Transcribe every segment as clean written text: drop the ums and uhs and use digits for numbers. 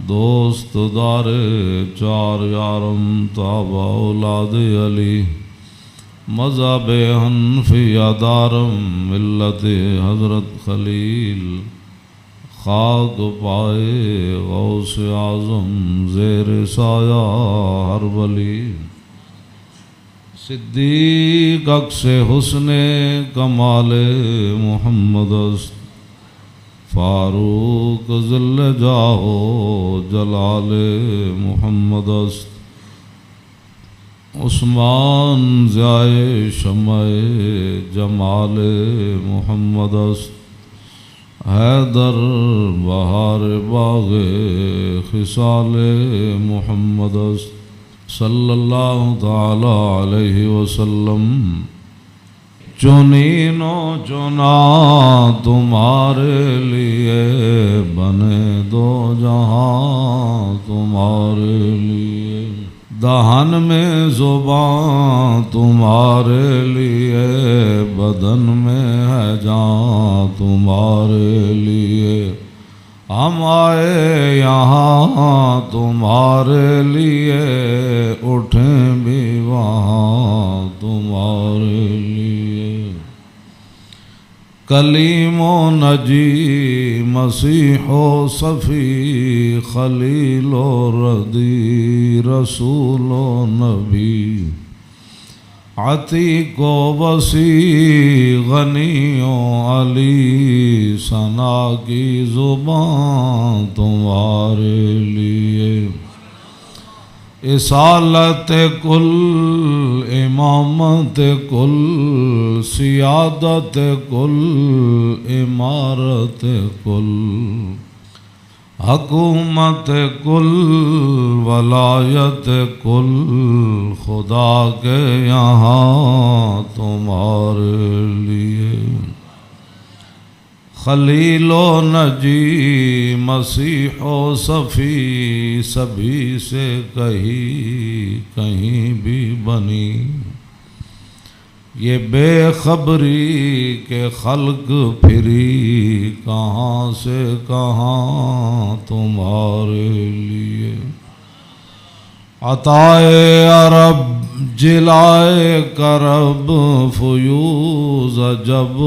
دوست دار چار یارم تابع اولاد علی مذہب حنفیہ دارم ملت حضرت خلیل خاک پائے غوث اعظم زیر سایہ ہر ولی صدیق عکس حسن کمال محمد است فاروق ذل جاہ جلال محمد است عثمان ضیائے شمع جمال محمد است حیدر بہار باغ خصال محمد است صلی اللہ تعالی علیہ وسلم چنین و چنا تمہارے لیے بنے دو جہاں تمہارے لیے دہن میں زبان تمہارے لیے بدن میں ہے جان تمہارے لیے ہم آئے یہاں تمہارے لیے اٹھیں بھی وہاں تمہارے لیے کلیم و نجی مسیح و صفی خلیل و ردی رسول و نبی عتیق و وسیع غنی و علی ثنا کی زبان تمہارے لیے اصالت کل امامت کل سیادت کل امارت کل حکومت کل ولایت کل خدا کے یہاں تمہارے لیے خلیل و نجی مسیح و صفی سبھی سے کہیں بھی بنی یہ بے خبری کے خلق پھری کہاں سے کہاں تمہارے لیے عطائے عرب جلائے کرب فیوز جب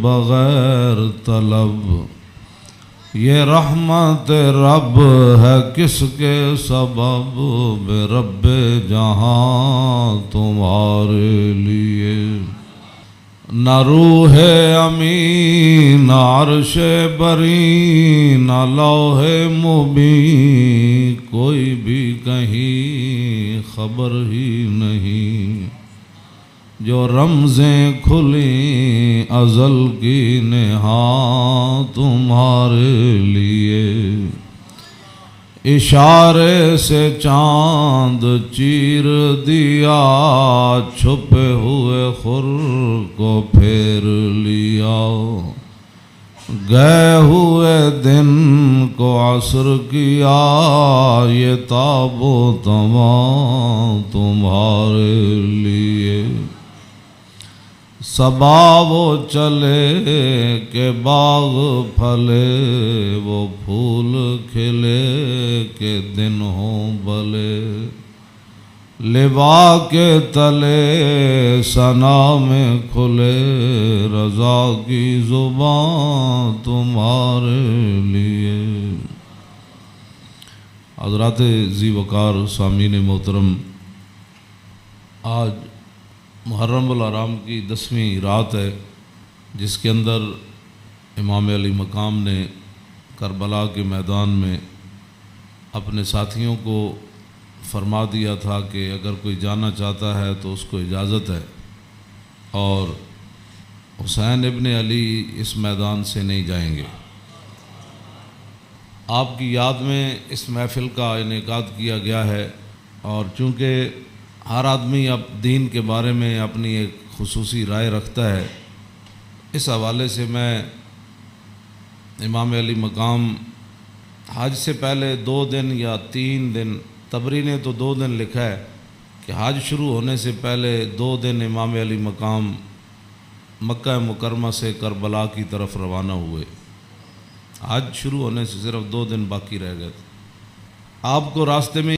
بغیر طلب یہ رحمت رب ہے کس کے سبب بے رب جہاں تمہارے لیے نہ روح امین نہ عرش بری نہ لوح مبین کوئی بھی کہیں خبر ہی نہیں جو رمزیں کھلیں ازل کی نہاں تمہارے لیے اشارے سے چاند چیر دیا چھپے ہوئے خور کو پھیر لیا گئے ہوئے دن کو عصر کیا یہ تاب و تمام تمہارے لیے صبا وہ چلے کہ باغ پھلے وہ پھول کھلے کہ دن ہوں بلے لبا کے تلے ثنا میں کھلے رضا کی زبان تمہارے لیے حضرات ذی وقار سامعین محترم آج محرم الحرام کی 10ویں رات ہے جس کے اندر امام علی مقام نے کربلا کے میدان میں اپنے ساتھیوں کو فرما دیا تھا کہ اگر کوئی جانا چاہتا ہے تو اس کو اجازت ہے اور حسین ابن علی اس میدان سے نہیں جائیں گے۔ آپ کی یاد میں اس محفل کا انعقاد کیا گیا ہے اور چونکہ ہر آدمی اب دین کے بارے میں اپنی ایک خصوصی رائے رکھتا ہے، اس حوالے سے میں امام علی مقام حج سے پہلے 2 دن یا 3 دن، طبری نے تو 2 دن لکھا ہے کہ حج شروع ہونے سے پہلے 2 دن امام علی مقام مکہ مکرمہ سے کربلا کی طرف روانہ ہوئے۔ حج شروع ہونے سے صرف 2 دن باقی رہ گئے تھے۔ آپ کو راستے میں